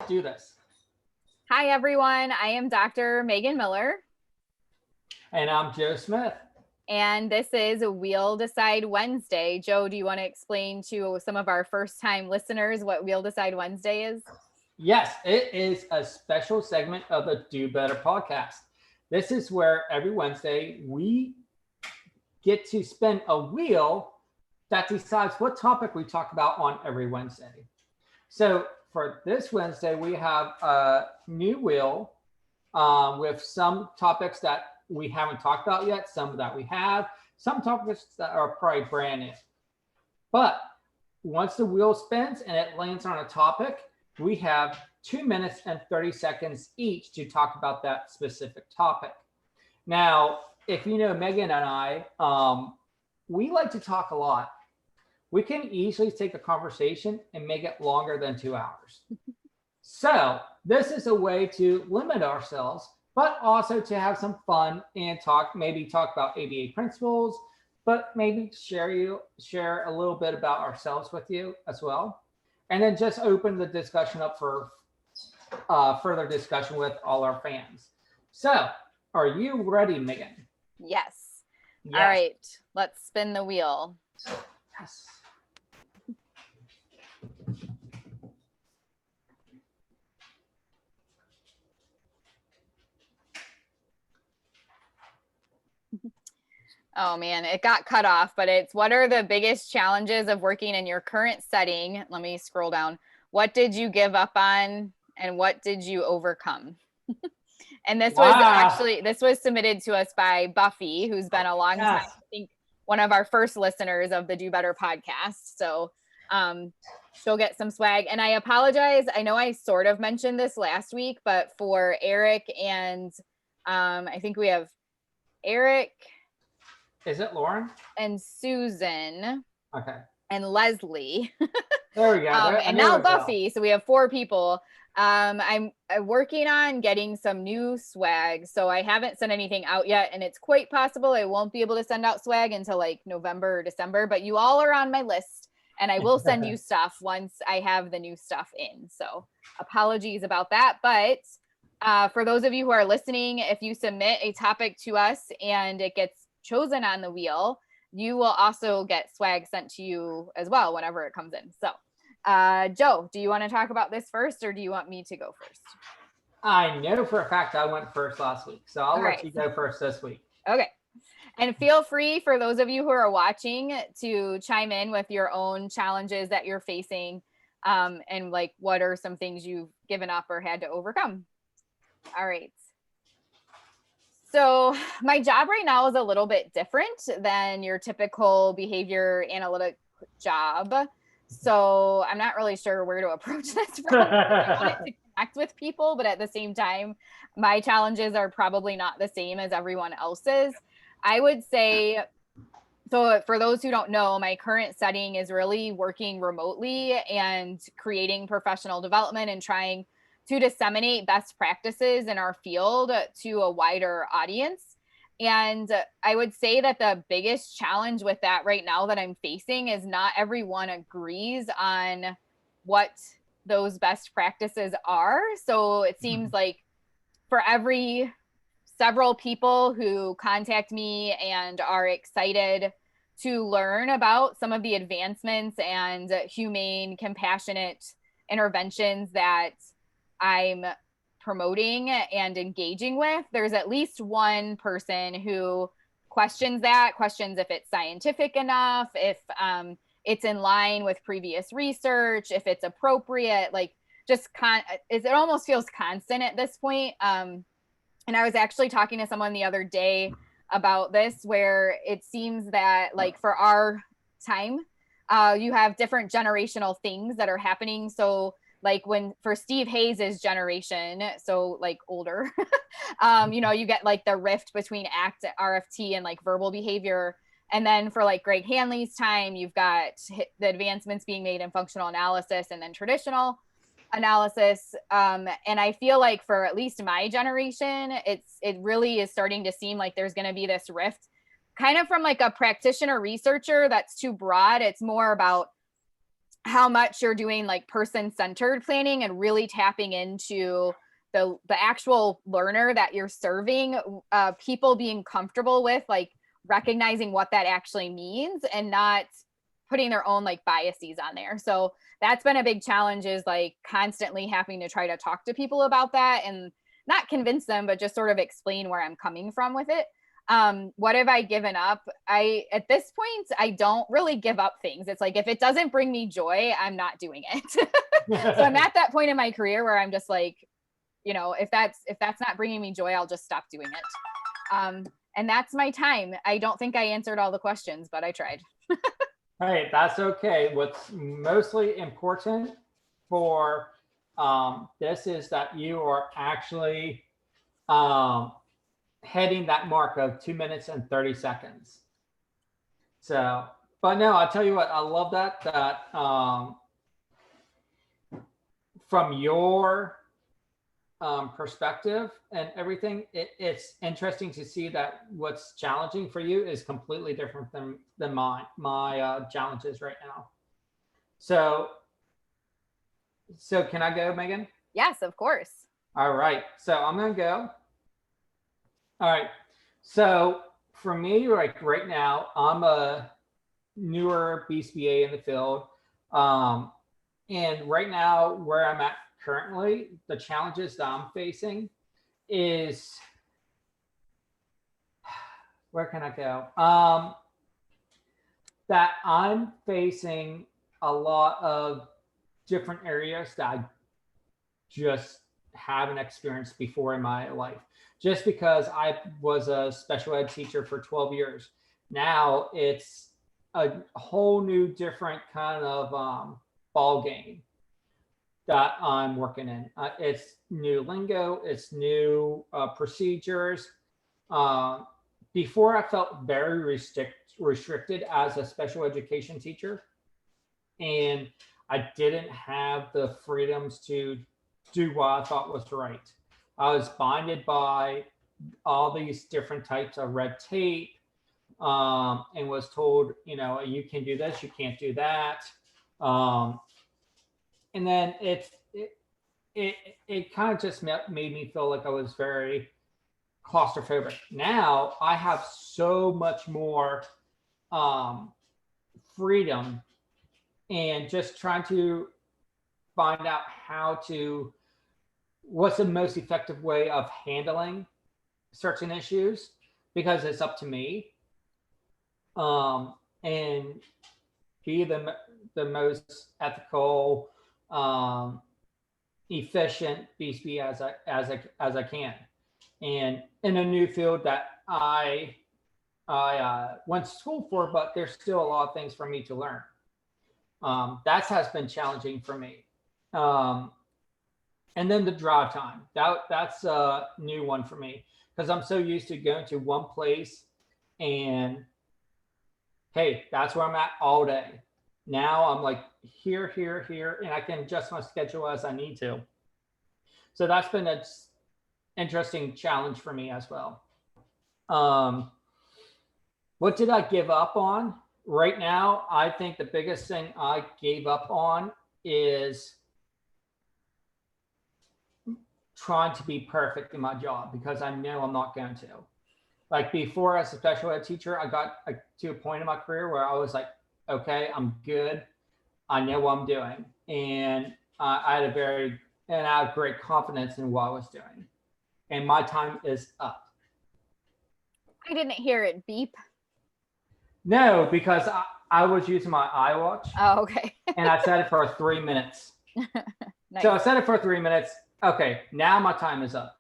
Do this. Hi, everyone. I am Dr. Megan Miller, And I'm Joe Smith. and this is We'll Decide Wednesday. Joe, do you want to explain to some of our first time listeners what We'll Decide Wednesday is? Yes, it is a special segment of the Do Better podcast. This is where every Wednesday we get to spin a wheel that decides what topic we talk about on every Wednesday. So for this Wednesday, we have a new wheel with some topics that we haven't talked about yet, some that we have, some topics that are probably brand new. But once the wheel spins and it lands on a topic, we have 2 minutes and 30 seconds each to talk about that specific topic. Now, if you know Megan and I, we like to talk a lot. We can easily take a conversation and make it longer than 2 hours. So, this is a way to limit ourselves, but also to have some fun and maybe talk about ABA principles, but maybe share a little bit about ourselves with you as well. And then just open the discussion up for further discussion with all our fans. So, are you ready, Megan? Yes. All Yes. right, let's spin the wheel. Yes. Oh man, it got cut off, but it's what are the biggest challenges of working in your current setting? Let me scroll down. What did you give up on and what did you overcome? And this was submitted to us by Buffy, who's been a long time, Yes. I think one of our first listeners of the Do Better podcast. So she'll get some swag. And I apologize. I know I sort of mentioned this last week, but for Eric and I think we have Eric. Is it Lauren? And Susan. Okay. And Leslie. There we go. And now Buffy. So we have 4 people. I'm working on getting some new swag. So I haven't sent anything out yet. And it's quite possible I won't be able to send out swag until like November or December. But you all are on my list. And I will send you stuff once I have the new stuff in. So apologies about that. But for those of you who are listening, if you submit a topic to us and it gets chosen on the wheel, you will also get swag sent to you as well whenever it comes in. So Joe, do you want to talk about this first or do you want me to go first? I know for a fact I went first last week, so I'll let you go first this week. Okay. And feel free, for those of you who are watching, to chime in with your own challenges that you're facing, and like what are some things you've given up or had to overcome. All right. So my job right now is a little bit different than your typical behavior analytic job. So I'm not really sure where to approach this from. I want it to connect with people, but at the same time, my challenges are probably not the same as everyone else's. I would say, so for those who don't know, my current setting is really working remotely and creating professional development and trying to disseminate best practices in our field to a wider audience. And I would say that the biggest challenge with that right now that I'm facing is not everyone agrees on what those best practices are. So it seems like for every several people who contact me and are excited to learn about some of the advancements and humane, compassionate interventions that I'm promoting and engaging with, there's at least one person who questions if it's scientific enough, if it's in line with previous research, if it's appropriate, like just it almost feels constant at this point. And I was actually talking to someone the other day about this, where it seems that like for our time, you have different generational things that are happening. So like for Steve Hayes's generation, so like older, you get like the rift between ACT, RFT, and like verbal behavior. And then for like Greg Hanley's time, you've got the advancements being made in functional analysis and then traditional analysis. And I feel like for at least my generation, it really is starting to seem like there's going to be this rift kind of from like a practitioner researcher that's too broad. It's more about how much you're doing like person-centered planning and really tapping into the actual learner that you're serving, people being comfortable with like recognizing what that actually means and not putting their own like biases on there. So that's been a big challenge, is like constantly having to try to talk to people about that and not convince them, but just sort of explain where I'm coming from with it. What have I given up? At this point, I don't really give up things. It's like, if it doesn't bring me joy, I'm not doing it. So I'm at that point in my career where I'm just like, if that's not bringing me joy, I'll just stop doing it. And that's my time. I don't think I answered all the questions, but I tried. Hey, that's okay. What's mostly important for this is that you are actually hitting that mark of 2 minutes and 30 seconds. So, but no, I'll tell you what, I love that from your perspective and everything, it's interesting to see that what's challenging for you is completely different than my challenges right now. So can I go, Megan? Yes, of course. All right. So I'm going to go. All right. So for me, like right now, I'm a newer BCBA in the field. And right now, where I'm at currently, the challenges that I'm facing is, where can I go? That I'm facing a lot of different areas that I just haven't experienced before in my life. Just because I was a special ed teacher for 12 years. Now it's a whole new different kind of ball game that I'm working in. It's new lingo, it's new procedures. Before I felt very restricted as a special education teacher, and I didn't have the freedoms to do what I thought was right. I was binded by all these different types of red tape, and was told, you can do this, you can't do that. And then it kind of just made me feel like I was very claustrophobic. Now I have so much more freedom, and just trying to find out what's the most effective way of handling certain issues, because it's up to me, and be the most ethical, efficient BCB as I can, and in a new field that I went to school for, but there's still a lot of things for me to learn. That has been challenging for me. And then the drive time, that's a new one for me, because I'm so used to going to one place and, hey, that's where I'm at all day. Now I'm like here, and I can adjust my schedule as I need to. So that's been an interesting challenge for me as well. What did I give up on? Right now, I think the biggest thing I gave up on is trying to be perfect in my job, because I know I'm not going to. Like before, as a special ed teacher, I got to a point in my career where I was like, okay, I'm good. I know what I'm doing. And I had great confidence in what I was doing. And my time is up. I didn't hear it beep. No, because I was using my iWatch. Oh, okay. And I set it for 3 minutes. Nice. So I set it for 3 minutes. Okay, now my time is up.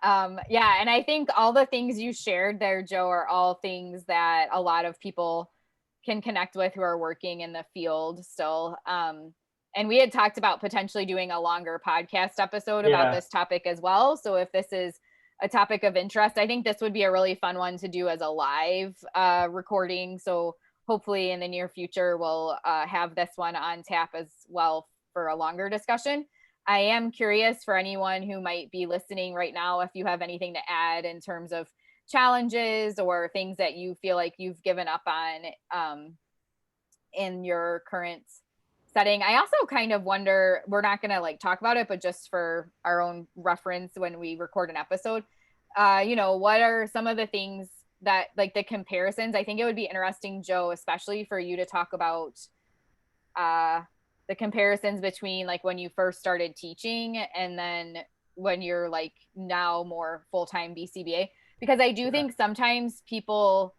Yeah, and I think all the things you shared there, Joe, are all things that a lot of people can connect with who are working in the field still. And we had talked about potentially doing a longer podcast episode about this topic as well. So if this is a topic of interest, I think this would be a really fun one to do as a live recording. So hopefully in the near future, we'll have this one on tap as well for a longer discussion. I am curious, for anyone who might be listening right now, if you have anything to add in terms of challenges or things that you feel like you've given up on in your current setting. I also kind of wonder, we're not going to like talk about it, but just for our own reference when we record an episode, what are some of the things that like the comparisons? I think it would be interesting, Joe, especially for you to talk about the comparisons between like when you first started teaching and then when you're like now more full-time BCBA, because I do think sometimes people,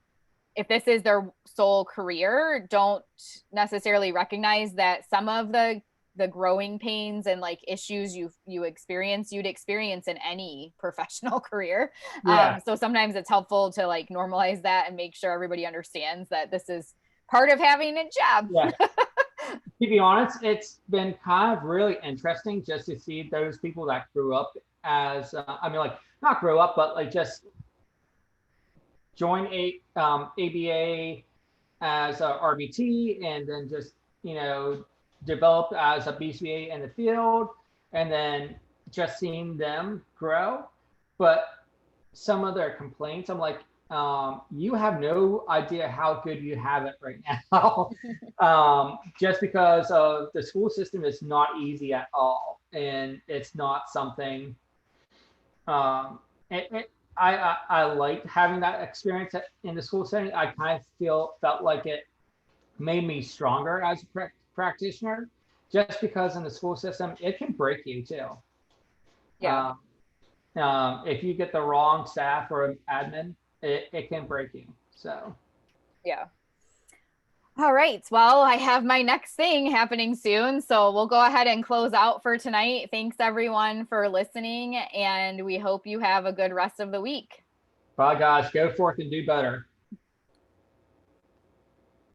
if this is their sole career, don't necessarily recognize that some of the growing pains and like issues you'd experience in any professional career. So sometimes it's helpful to like normalize that and make sure everybody understands that this is part of having a job. To be honest, it's been kind of really interesting just to see those people that grew up as, not grow up, but like just join ABA as a RBT and then just, develop as a BCBA in the field and then just seeing them grow. But some of their complaints, I'm like, you have no idea how good you have it right now. Just because of the school system is not easy at all. And it's not something, I liked having that experience in the school setting. I kind of felt like it made me stronger as a practitioner, just because in the school system, it can break you too. If you get the wrong staff or admin, it can break you. So, All right. Well, I have my next thing happening soon. So we'll go ahead and close out for tonight. Thanks everyone for listening. And we hope you have a good rest of the week. Bye guys, go forth and do better.